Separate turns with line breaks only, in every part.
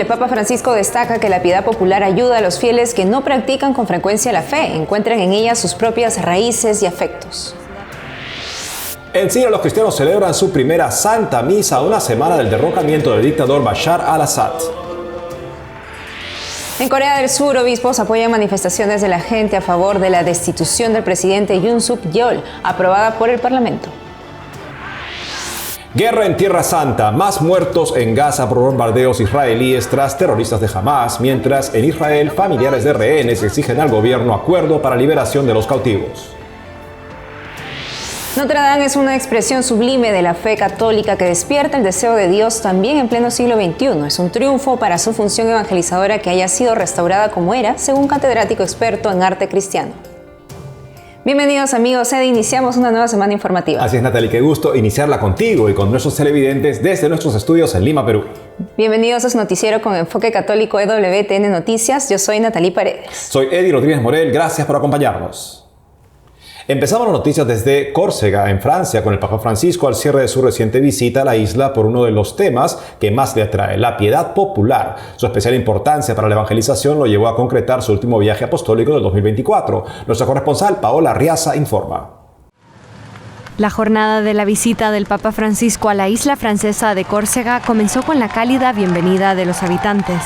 Papa Francisco destaca que la piedad popular ayuda a los fieles que no practican con frecuencia la fe, encuentran en ella sus propias raíces y afectos.
En Siria, los cristianos celebran su primera Santa Misa a una semana del derrocamiento del dictador Bashar al-Assad.
En Corea del Sur, obispos apoyan manifestaciones de la gente a favor de la destitución del presidente Yoon Suk-yeol, aprobada por el Parlamento.
Guerra en Tierra Santa, más muertos en Gaza por bombardeos israelíes tras terroristas de Hamas, mientras en Israel familiares de rehenes exigen al gobierno acuerdo para liberación de los cautivos.
Notre Dame es una expresión sublime de la fe católica que despierta el deseo de Dios también en pleno siglo XXI. Es un triunfo para su función evangelizadora que haya sido restaurada como era, según catedrático experto en arte cristiano. Bienvenidos amigos, iniciamos una nueva semana informativa.
Así es, Natalie, qué gusto iniciarla contigo y con nuestros televidentes desde nuestros estudios en Lima, Perú.
Bienvenidos a su noticiero con enfoque católico EWTN Noticias. Yo soy Natalie Paredes.
Soy Eddie Rodríguez Morel, gracias por acompañarnos. Empezamos las noticias desde Córcega, en Francia, con el Papa Francisco al cierre de su reciente visita a la isla por uno de los temas que más le atrae, la piedad popular. Su especial importancia para la evangelización lo llevó a concretar su último viaje apostólico del 2024. Nuestra corresponsal Paola Riaza informa.
La jornada de la visita del Papa Francisco a la isla francesa de Córcega comenzó con la cálida bienvenida de los habitantes.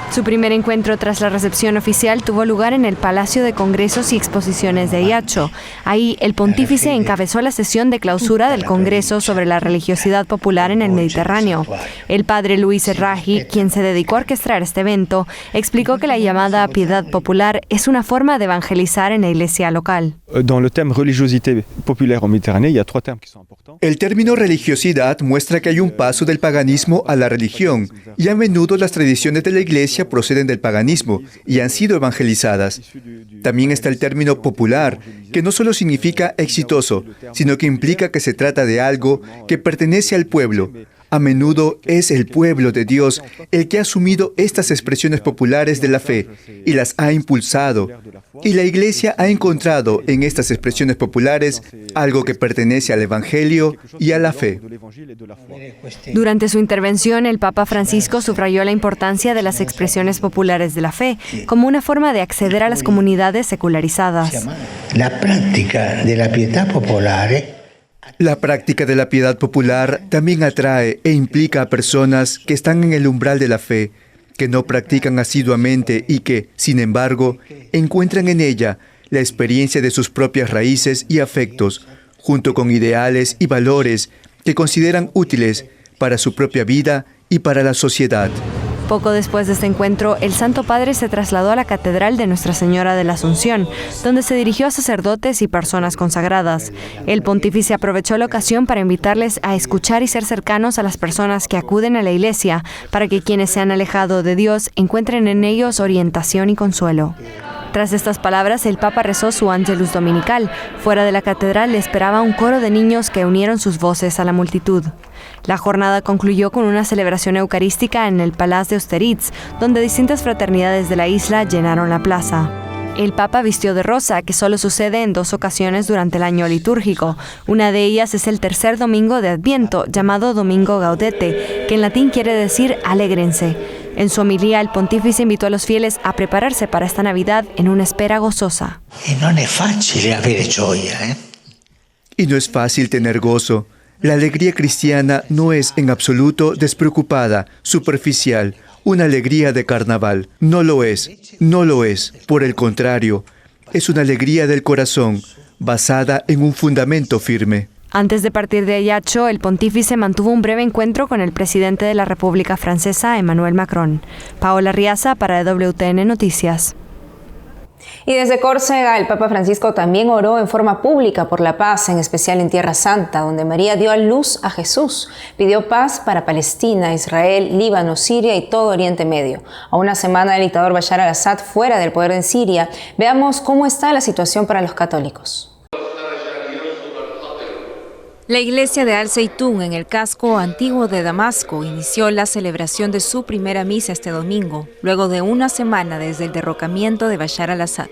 Su primer encuentro tras la recepción oficial tuvo lugar en el Palacio de Congresos y Exposiciones de Ajaccio. Ahí, el pontífice encabezó la sesión de clausura del Congreso sobre la religiosidad popular en el Mediterráneo. El padre Luis Erragi, quien se dedicó a orquestar este evento, explicó que la llamada piedad popular es una forma de evangelizar en la iglesia local.
El término religiosidad muestra que hay un paso del paganismo a la religión, y a menudo las tradiciones de la iglesia proceden del paganismo y han sido evangelizadas. También está el término popular, que no solo significa exitoso, sino que implica que se trata de algo que pertenece al pueblo. A menudo es el pueblo de Dios el que ha asumido estas expresiones populares de la fe y las ha impulsado. Y la Iglesia ha encontrado en estas expresiones populares algo que pertenece al Evangelio y a la fe.
Durante su intervención, el Papa Francisco subrayó la importancia de las expresiones populares de la fe como una forma de acceder a las comunidades secularizadas.
La práctica de la pietà popolare.
La práctica de la piedad popular también atrae e implica a personas que están en el umbral de la fe, que no practican asiduamente y que, sin embargo, encuentran en ella la experiencia de sus propias raíces y afectos, junto con ideales y valores que consideran útiles para su propia vida y para la sociedad.
Poco después de este encuentro, el Santo Padre se trasladó a la Catedral de Nuestra Señora de la Asunción, donde se dirigió a sacerdotes y personas consagradas. El pontífice aprovechó la ocasión para invitarles a escuchar y ser cercanos a las personas que acuden a la iglesia, para que quienes se han alejado de Dios encuentren en ellos orientación y consuelo. Tras estas palabras, el Papa rezó su Ángelus dominical. Fuera de la catedral le esperaba un coro de niños que unieron sus voces a la multitud. La jornada concluyó con una celebración eucarística en el Palais de Austerlitz, donde distintas fraternidades de la isla llenaron la plaza. El Papa vistió de rosa, que solo sucede en 2 ocasiones durante el año litúrgico. Una de ellas es el tercer domingo de Adviento, llamado Domingo Gaudete, que en latín quiere decir alégrense. En su homilía, el pontífice invitó a los fieles a prepararse para esta Navidad en una espera gozosa.
Y no es fácil avere gioia,
Y no es fácil tener gozo. La alegría cristiana no es en absoluto despreocupada, superficial, una alegría de carnaval. No lo es, no lo es. Por el contrario, es una alegría del corazón, basada en un fundamento firme.
Antes de partir de Ajaccio, el pontífice mantuvo un breve encuentro con el presidente de la República Francesa, Emmanuel Macron. Paola Riaza para EWTN Noticias.
Y desde Córcega, el Papa Francisco también oró en forma pública por la paz, en especial en Tierra Santa, donde María dio a luz a Jesús. Pidió paz para Palestina, Israel, Líbano, Siria y todo Oriente Medio. A una semana del dictador Bashar al-Assad fuera del poder en Siria, veamos cómo está la situación para los católicos. La iglesia de Al-Zeitún, en el casco antiguo de Damasco, inició la celebración de su primera misa este domingo, luego de una semana desde el derrocamiento de Bashar al-Assad.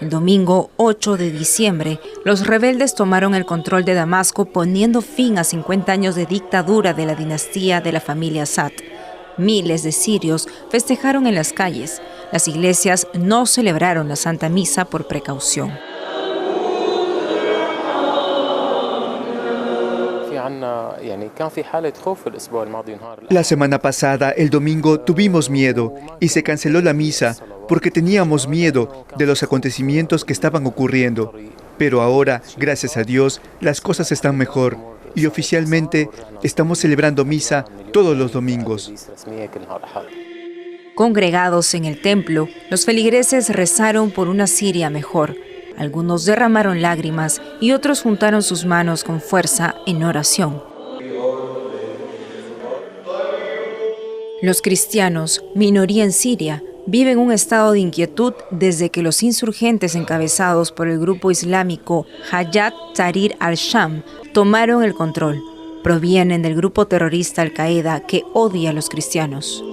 El domingo 8 de diciembre, los rebeldes tomaron el control de Damasco, poniendo fin a 50 años de dictadura de la dinastía de la familia Assad. Miles de sirios festejaron en las calles. Las iglesias no celebraron la Santa Misa por precaución.
La semana pasada, el domingo, tuvimos miedo y se canceló la misa porque teníamos miedo de los acontecimientos que estaban ocurriendo. Pero ahora, gracias a Dios, las cosas están mejor y oficialmente estamos celebrando misa todos los domingos.
Congregados en el templo, los feligreses rezaron por una Siria mejor. Algunos derramaron lágrimas y otros juntaron sus manos con fuerza en oración. Los cristianos, minoría en Siria, viven un estado de inquietud desde que los insurgentes encabezados por el grupo islámico Hayat Tahrir al-Sham tomaron el control. Provienen del grupo terrorista Al-Qaeda que odia a los cristianos.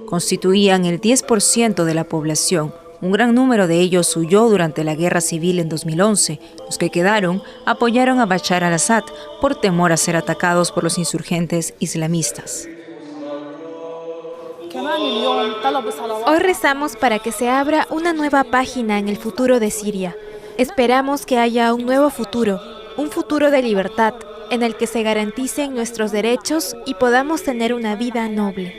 Constituían el 10% de la población. Un gran número de ellos huyó durante la guerra civil en 2011. Los que quedaron apoyaron a Bashar al-Assad por temor a ser atacados por los insurgentes islamistas.
Hoy rezamos para que se abra una nueva página en el futuro de Siria. Esperamos que haya un nuevo futuro, un futuro de libertad, en el que se garanticen nuestros derechos y podamos tener una vida noble.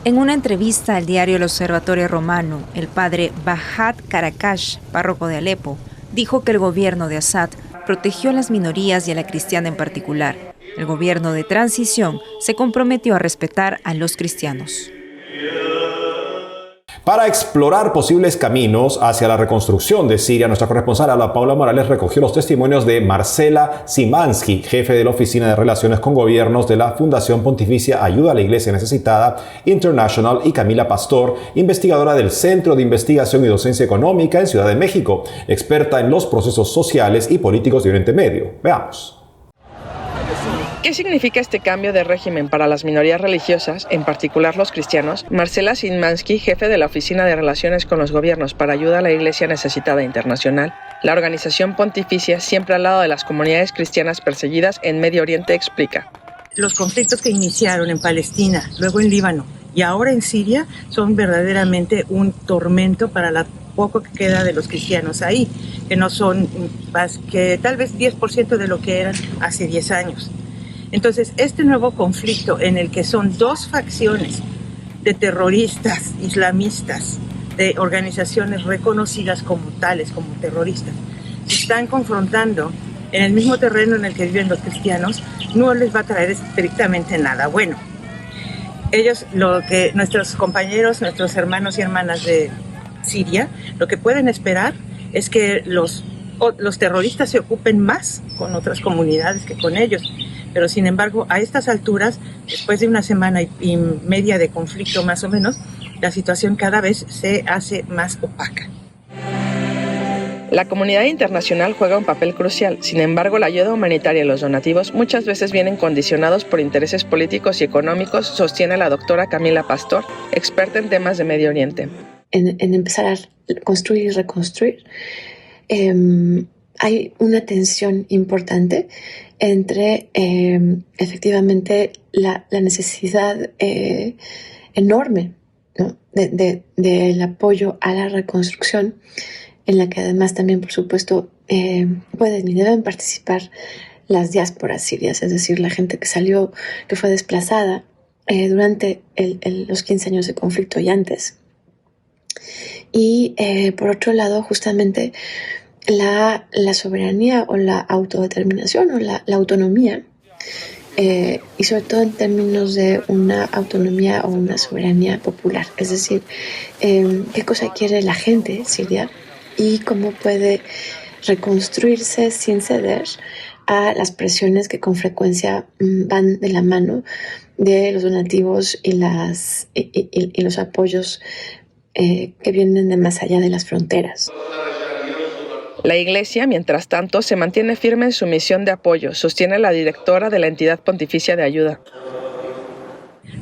En una entrevista al diario El Observatorio Romano, el padre Bahat Karakash, párroco de Alepo, dijo que el gobierno de Assad protegió a las minorías y a la cristiana en particular. El gobierno de transición se comprometió a respetar a los cristianos.
Para explorar posibles caminos hacia la reconstrucción de Siria, nuestra corresponsal Ana Paula Morales recogió los testimonios de Marcela Szymanski, jefe de la Oficina de Relaciones con Gobiernos de la Fundación Pontificia Ayuda a la Iglesia Necesitada International, y Camila Pastor, investigadora del Centro de Investigación y Docencia Económica en Ciudad de México, experta en los procesos sociales y políticos de Oriente Medio. Veamos.
¿Qué significa este cambio de régimen para las minorías religiosas, en particular los cristianos? Marcela Szymanski, jefe de la Oficina de Relaciones con los Gobiernos para Ayuda a la Iglesia Necesitada Internacional, la organización pontificia siempre al lado de las comunidades cristianas perseguidas en Medio Oriente, explica.
Los conflictos que iniciaron en Palestina, luego en Líbano y ahora en Siria son verdaderamente un tormento para la poco que queda de los cristianos ahí, que no son más que tal vez 10% de lo que eran hace 10 años. Entonces, este nuevo conflicto en el que son dos facciones de terroristas islamistas, de organizaciones reconocidas como tales, como terroristas, se están confrontando en el mismo terreno en el que viven los cristianos, no les va a traer estrictamente nada bueno. Ellos, nuestros compañeros, nuestros hermanos y hermanas de Siria, lo que pueden esperar es que los terroristas se ocupen más con otras comunidades que con ellos. Pero sin embargo, a estas alturas, después de una semana y media de conflicto más o menos, la situación cada vez se hace más opaca.
La comunidad internacional juega un papel crucial. Sin embargo, la ayuda humanitaria y los donativos muchas veces vienen condicionados por intereses políticos y económicos, sostiene la doctora Camila Pastor, experta en temas de Medio Oriente.
En empezar a construir y reconstruir, hay una tensión importante entre efectivamente la necesidad enorme, ¿no?, del apoyo a la reconstrucción, en la que además también, por supuesto, pueden y deben participar las diásporas sirias, es decir, la gente que salió, que fue desplazada durante los 15 años de conflicto y antes. Y por otro lado, justamente, la soberanía o la autodeterminación o la autonomía, y sobre todo en términos de una autonomía o una soberanía popular, es decir, qué cosa quiere la gente siria y cómo puede reconstruirse sin ceder a las presiones que con frecuencia van de la mano de los donativos y los apoyos que vienen de más allá de las fronteras.
La Iglesia, mientras tanto, se mantiene firme en su misión de apoyo, sostiene la directora de la entidad pontificia de ayuda.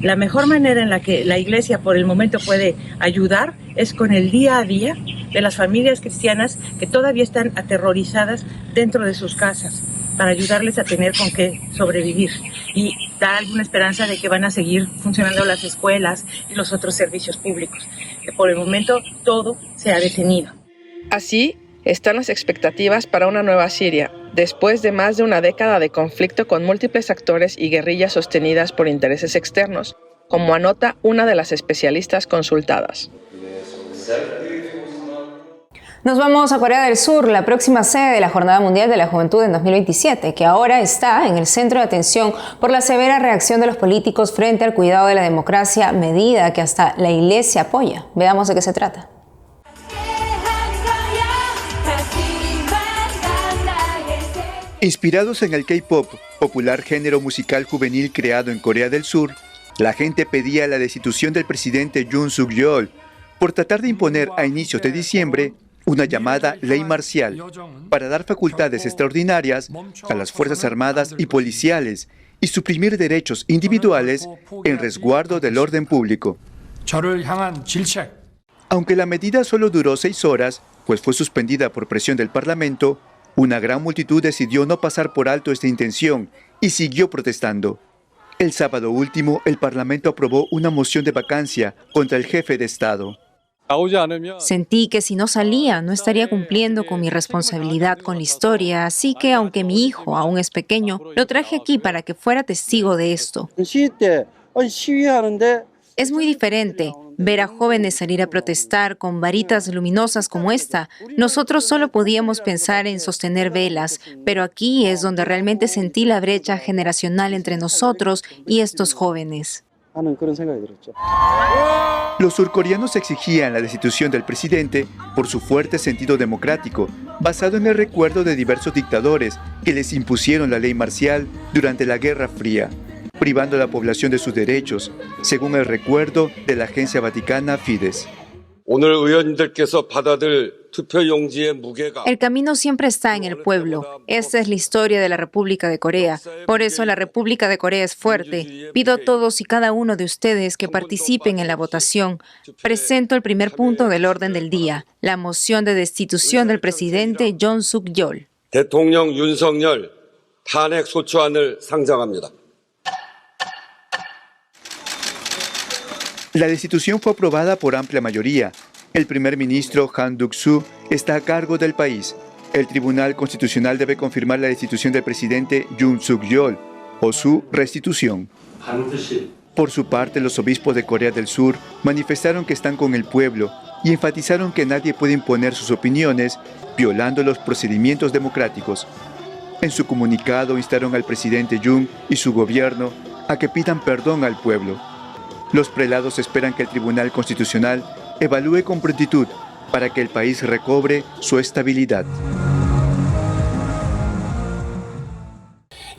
La mejor manera en la que la Iglesia por el momento puede ayudar es con el día a día de las familias cristianas que todavía están aterrorizadas dentro de sus casas, para ayudarles a tener con qué sobrevivir y dar alguna esperanza de que van a seguir funcionando las escuelas y los otros servicios públicos, que por el momento todo se ha detenido.
Así están las expectativas para una nueva Siria, después de más de una década de conflicto con múltiples actores y guerrillas sostenidas por intereses externos, como anota una de las especialistas consultadas.
Nos vamos a Corea del Sur, la próxima sede de la Jornada Mundial de la Juventud en 2027, que ahora está en el centro de atención por la severa reacción de los políticos frente al cuidado de la democracia, medida que hasta la Iglesia apoya. Veamos de qué se trata.
Inspirados en el K-pop, popular género musical juvenil creado en Corea del Sur, la gente pedía la destitución del presidente Yoon Suk-yeol por tratar de imponer a inicios de diciembre una llamada ley marcial para dar facultades extraordinarias a las Fuerzas Armadas y policiales y suprimir derechos individuales en resguardo del orden público. Aunque la medida solo duró 6 horas, pues fue suspendida por presión del Parlamento, una gran multitud decidió no pasar por alto esta intención y siguió protestando. El sábado último, el Parlamento aprobó una moción de vacancia contra el jefe de Estado.
Sentí que si no salía, no estaría cumpliendo con mi responsabilidad con la historia, así que aunque mi hijo aún es pequeño, lo traje aquí para que fuera testigo de esto. Es muy diferente ver a jóvenes salir a protestar con varitas luminosas como esta. Nosotros solo podíamos pensar en sostener velas, pero aquí es donde realmente sentí la brecha generacional entre nosotros y estos jóvenes.
Los surcoreanos exigían la destitución del presidente por su fuerte sentido democrático, basado en el recuerdo de diversos dictadores que les impusieron la ley marcial durante la Guerra Fría, privando a la población de sus derechos, según el recuerdo de la agencia vaticana Fides.
El camino siempre está en el pueblo. Esta es la historia de la República de Corea. Por eso la República de Corea es fuerte. Pido a todos y cada uno de ustedes que participen en la votación. Presento el primer punto del orden del día, la moción de destitución del presidente Yoon Suk-yeol.
대통령 윤석열 탄핵 소추안을 상정합니다.
La destitución fue aprobada por amplia mayoría. El primer ministro Han Duck-soo está a cargo del país. El Tribunal Constitucional debe confirmar la destitución del presidente Yoon Suk-yeol o su restitución. Por su parte, los obispos de Corea del Sur manifestaron que están con el pueblo y enfatizaron que nadie puede imponer sus opiniones violando los procedimientos democráticos. En su comunicado instaron al presidente Yoon y su gobierno a que pidan perdón al pueblo. Los prelados esperan que el Tribunal Constitucional evalúe con prontitud para que el país recobre su estabilidad.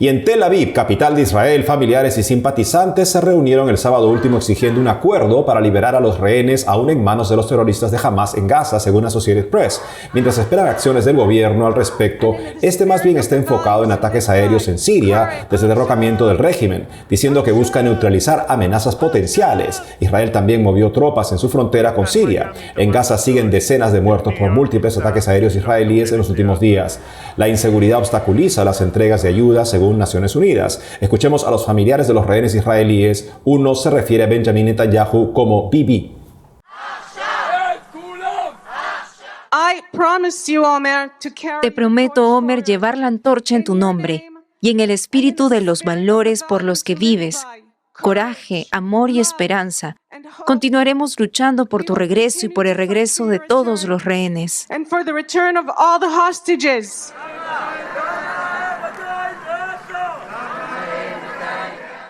Y en Tel Aviv, capital de Israel, familiares y simpatizantes se reunieron el sábado último exigiendo un acuerdo para liberar a los rehenes aún en manos de los terroristas de Hamas en Gaza, según Associated Press. Mientras esperan acciones del gobierno al respecto, este más bien está enfocado en ataques aéreos en Siria desde el derrocamiento del régimen, diciendo que busca neutralizar amenazas potenciales. Israel también movió tropas en su frontera con Siria. En Gaza siguen decenas de muertos por múltiples ataques aéreos israelíes en los últimos días. La inseguridad obstaculiza las entregas de ayuda, según Naciones Unidas. Escuchemos a los familiares de los rehenes israelíes. Uno se refiere a Benjamin Netanyahu como Bibi.
Te prometo, Omer, llevar la antorcha en tu nombre y en el espíritu de los valores por los que vives. Coraje, amor y esperanza. Continuaremos luchando por tu regreso y por el regreso de todos los rehenes.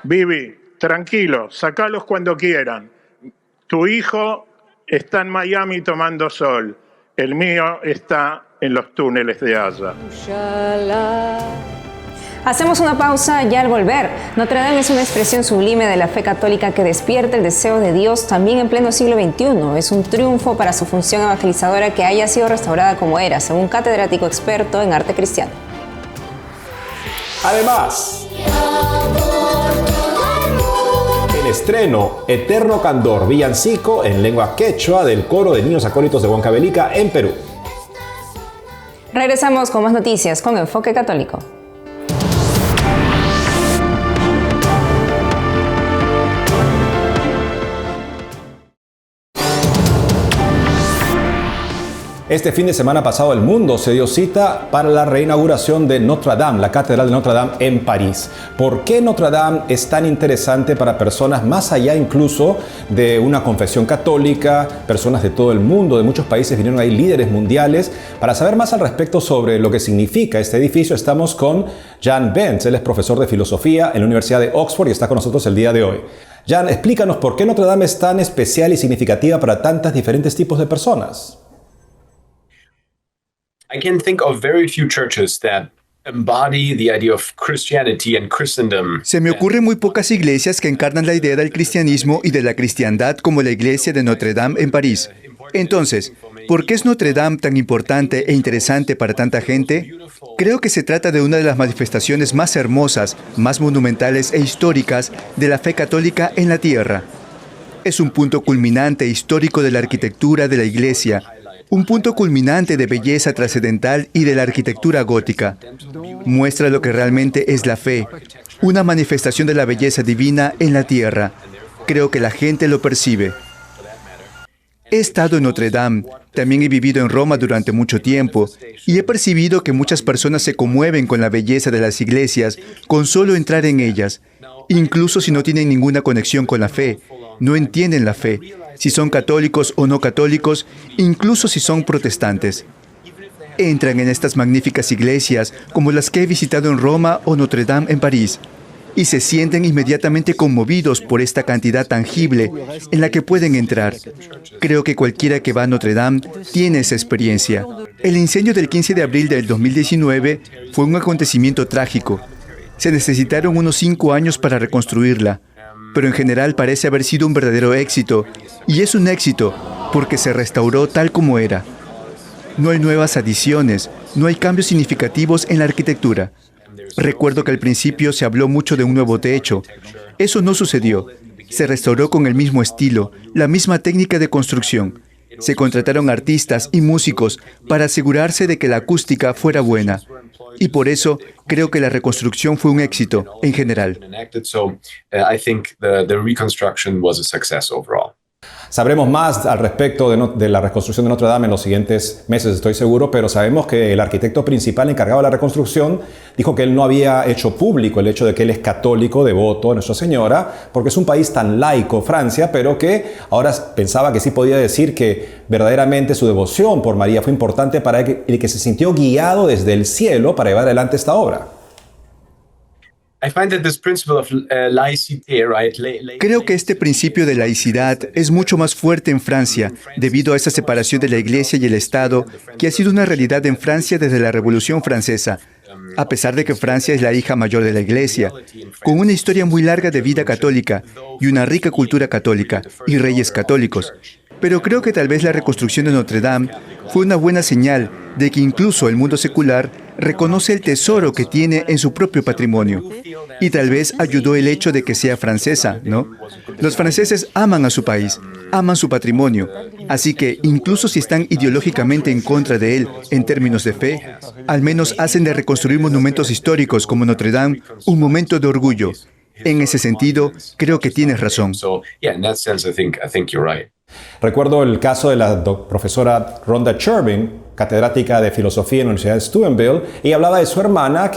Bibi, tranquilo, sacalos cuando quieran. Tu hijo está en Miami tomando sol. El mío está en los túneles de Gaza.
Hacemos una pausa y al volver. Notre Dame es una expresión sublime de la fe católica que despierta el deseo de Dios también en pleno siglo XXI. Es un triunfo para su función evangelizadora que haya sido restaurada como era, según catedrático experto en arte cristiano.
Además, estreno Eterno Candor, villancico en lengua quechua del coro de niños acólitos de Huancavelica en Perú.
Regresamos con más noticias con Enfoque Católico.
Este fin de semana pasado el mundo se dio cita para la reinauguración de Notre Dame, la Catedral de Notre Dame en París. ¿Por qué Notre Dame es tan interesante para personas más allá incluso de una confesión católica? Personas de todo el mundo, de muchos países vinieron ahí, líderes mundiales. Para saber más al respecto sobre lo que significa este edificio, estamos con Jan Benz. Él es profesor de filosofía en la Universidad de Oxford y está con nosotros el día de hoy. Jan, explícanos por qué Notre Dame es tan especial y significativa para tantos diferentes tipos de personas.
I can think of very few churches that embody the idea of Christianity and Christendom.
Se me ocurren muy pocas iglesias que encarnan la idea del cristianismo y de la cristiandad como la iglesia de Notre Dame en París. Entonces, ¿por qué es Notre Dame tan importante e interesante para tanta gente? Creo que se trata de una de las manifestaciones más hermosas, más monumentales e históricas de la fe católica en la tierra. Es un punto culminante histórico de la arquitectura de la iglesia, un punto culminante de belleza trascendental y de la arquitectura gótica. Muestra lo que realmente es la fe, una manifestación de la belleza divina en la tierra. Creo que la gente lo percibe. He estado en Notre Dame, también he vivido en Roma durante mucho tiempo, y he percibido que muchas personas se conmueven con la belleza de las iglesias con solo entrar en ellas, incluso si no tienen ninguna conexión con la fe, no entienden la fe, si son católicos o no católicos, incluso si son protestantes. Entran en estas magníficas iglesias, como las que he visitado en Roma o Notre Dame en París, y se sienten inmediatamente conmovidos por esta cantidad tangible en la que pueden entrar. Creo que cualquiera que va a Notre Dame tiene esa experiencia. El incendio del 15 de abril del 2019 fue un acontecimiento trágico. Se necesitaron unos 5 años para reconstruirla, pero en general parece haber sido un verdadero éxito, y es un éxito porque se restauró tal como era. No hay nuevas adiciones, no hay cambios significativos en la arquitectura. Recuerdo que al principio se habló mucho de un nuevo techo. Eso no sucedió. Se restauró con el mismo estilo, la misma técnica de construcción. Se contrataron artistas y músicos para asegurarse de que la acústica fuera buena. Y por eso creo que la reconstrucción fue un éxito en general.
Sabremos más al respecto de la reconstrucción de Notre Dame en los siguientes meses, estoy seguro, pero sabemos que el arquitecto principal encargado de la reconstrucción dijo que él no había hecho público el hecho de que él es católico, devoto a Nuestra Señora, porque es un país tan laico, Francia, pero que ahora pensaba que sí podía decir que verdaderamente su devoción por María fue importante para él y que se sintió guiado desde el cielo para llevar adelante esta obra.
Creo que este principio de laicidad es mucho más fuerte en Francia debido a esa separación de la Iglesia y el Estado que ha sido una realidad en Francia desde la Revolución Francesa, a pesar de que Francia es la hija mayor de la Iglesia, con una historia muy larga de vida católica y una rica cultura católica y reyes católicos. Pero creo que tal vez la reconstrucción de Notre Dame fue una buena señal de que incluso el mundo secular reconoce el tesoro que tiene en su propio patrimonio. Y tal vez ayudó el hecho de que sea francesa, ¿no? Los franceses aman a su país, aman su patrimonio. Así que, incluso si están ideológicamente en contra de él en términos de fe, al menos hacen de reconstruir monumentos históricos como Notre Dame un momento de orgullo. En ese sentido, creo que tienes razón.
Recuerdo el caso de la profesora Rhonda Chervin, catedrática de filosofía en la Universidad de Steubenville, y hablaba de su hermana,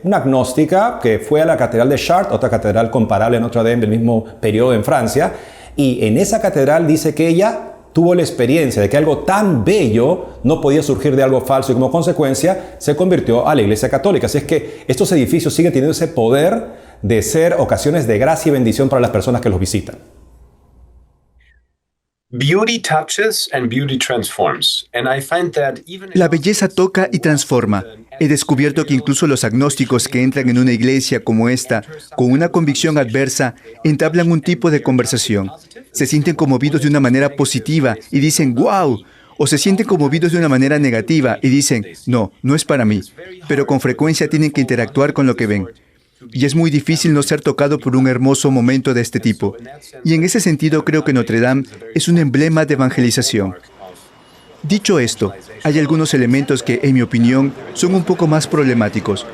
una agnóstica, que fue a la catedral de Chartres, otra catedral comparable a Notre Dame del mismo periodo en Francia, y en esa catedral dice que ella tuvo la experiencia de que algo tan bello no podía surgir de algo falso y como consecuencia se convirtió a la Iglesia Católica. Así es que estos edificios siguen teniendo ese poder de ser ocasiones de gracia y bendición para las personas que los visitan.
La belleza toca y transforma. He descubierto que incluso los agnósticos que entran en una iglesia como esta, con una convicción adversa, entablan un tipo de conversación. Se sienten conmovidos de una manera positiva y dicen ¡wow! O se sienten conmovidos de una manera negativa y dicen no, no es para mí. Pero con frecuencia tienen que interactuar con lo que ven. y es muy difícil no ser tocado por un hermoso momento de este tipo. Y en ese sentido creo que Notre Dame es un emblema de evangelización. Dicho esto, hay algunos elementos que, en mi opinión, son un poco más problemáticos.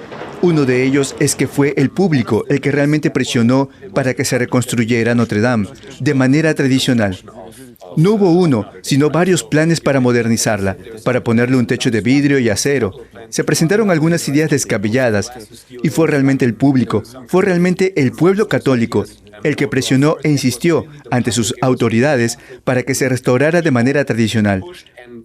Uno de ellos es que fue el público el que realmente presionó para que se reconstruyera Notre Dame de manera tradicional. No hubo uno, sino varios planes para modernizarla, para ponerle un techo de vidrio y acero. Se presentaron algunas ideas descabelladas y fue realmente el público, fue realmente el pueblo católico el que presionó e insistió ante sus autoridades para que se restaurara de manera tradicional.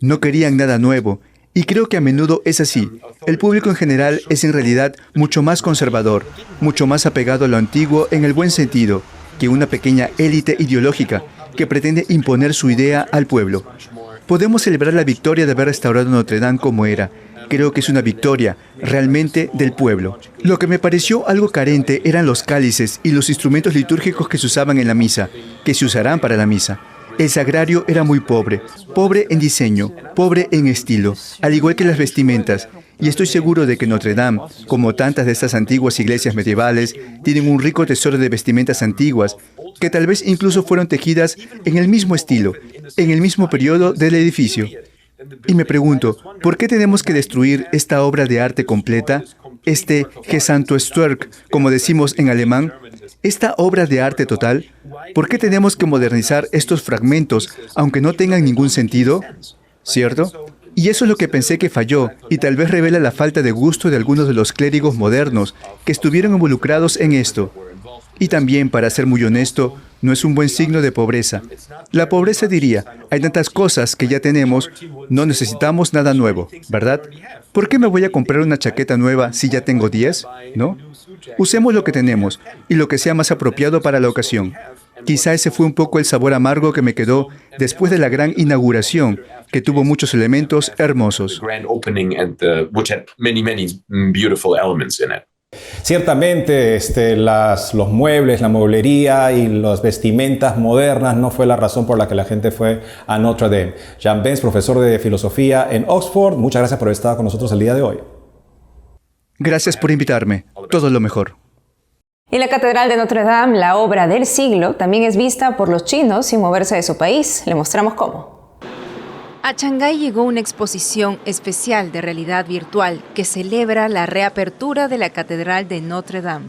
No querían nada nuevo. Y creo que a menudo es así. El público en general es en realidad mucho más conservador, mucho más apegado a lo antiguo en el buen sentido, que una pequeña élite ideológica que pretende imponer su idea al pueblo. Podemos celebrar la victoria de haber restaurado Notre Dame como era. Creo que es una victoria, realmente, del pueblo. Lo que me pareció algo carente eran los cálices y los instrumentos litúrgicos que se usaban en la misa, que se usarán para la misa. El sagrario era muy pobre, pobre en diseño, pobre en estilo, al igual que las vestimentas. Y estoy seguro de que Notre Dame, como tantas de estas antiguas iglesias medievales, tienen un rico tesoro de vestimentas antiguas, que tal vez incluso fueron tejidas en el mismo estilo, en el mismo periodo del edificio. Y me pregunto, ¿por qué tenemos que destruir esta obra de arte completa? Este Gesamtwerk, como decimos en alemán, esta obra de arte total. ¿Por qué tenemos que modernizar estos fragmentos, aunque no tengan ningún sentido? ¿Cierto? Y eso es lo que pensé que falló, y tal vez revela la falta de gusto de algunos de los clérigos modernos que estuvieron involucrados en esto. Y también, para ser muy honesto, no es un buen signo de pobreza. La pobreza diría, hay tantas cosas que ya tenemos, no necesitamos nada nuevo, ¿verdad? ¿Por qué me voy a comprar una chaqueta nueva si ya tengo 10? ¿No? Usemos lo que tenemos y lo que sea más apropiado para la ocasión. Quizá ese fue un poco el sabor amargo que me quedó después de la gran inauguración, que tuvo muchos elementos hermosos.
Ciertamente, los muebles, la mueblería y las vestimentas modernas no fue la razón por la que la gente fue a Notre Dame. Jean Benz, profesor de filosofía en Oxford, muchas gracias por haber estado con nosotros el día de hoy.
Gracias por invitarme. Todo lo mejor.
Y la Catedral de Notre Dame, la obra del siglo, también es vista por los chinos sin moverse de su país. Le mostramos cómo.
A Shanghái llegó una exposición especial de realidad virtual que celebra la reapertura de la Catedral de Notre Dame.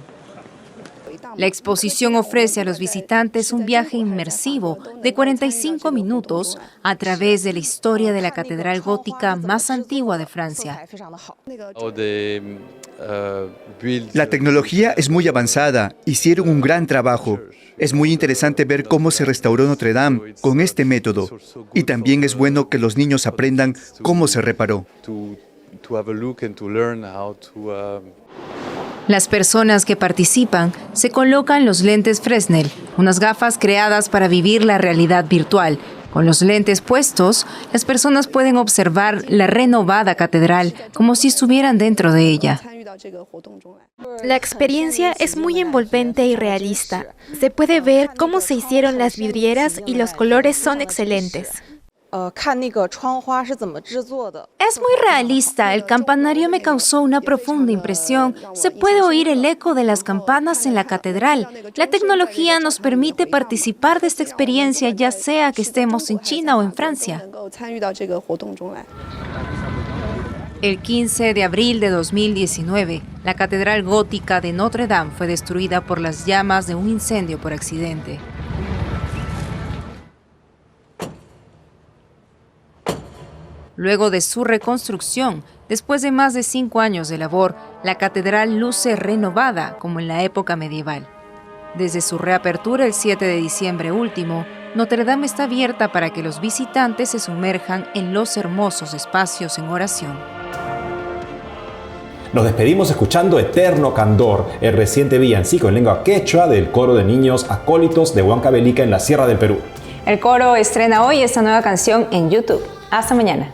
La exposición ofrece a los visitantes un viaje inmersivo de 45 minutos a través de la historia de la catedral gótica más antigua de Francia.
La tecnología es muy avanzada, hicieron un gran trabajo. Es muy interesante ver cómo se restauró Notre Dame con este método. Y también es bueno que los niños aprendan cómo se reparó.
Las personas que participan se colocan los lentes Fresnel, unas gafas creadas para vivir la realidad virtual. Con los lentes puestos, las personas pueden observar la renovada catedral como si estuvieran dentro de ella.
La experiencia es muy envolvente y realista. Se puede ver cómo se hicieron las vidrieras y los colores son excelentes.
Es muy realista, el campanario me causó una profunda impresión. Se puede oír el eco de las campanas en la catedral. La tecnología nos permite participar de esta experiencia, ya sea que estemos en China o en Francia. El 15 de abril de 2019, la catedral gótica de Notre Dame fue destruida por las llamas de un incendio por accidente. Luego de su reconstrucción, después de más de 5 años de labor, la catedral luce renovada como en la época medieval. Desde su reapertura el 7 de diciembre último, Notre Dame está abierta para que los visitantes se sumerjan en los hermosos espacios en oración.
Nos despedimos escuchando Eterno Candor, el reciente villancico en lengua quechua del coro de niños acólitos de Huancavelica en la Sierra del Perú.
El coro estrena hoy esta nueva canción en YouTube. Hasta mañana.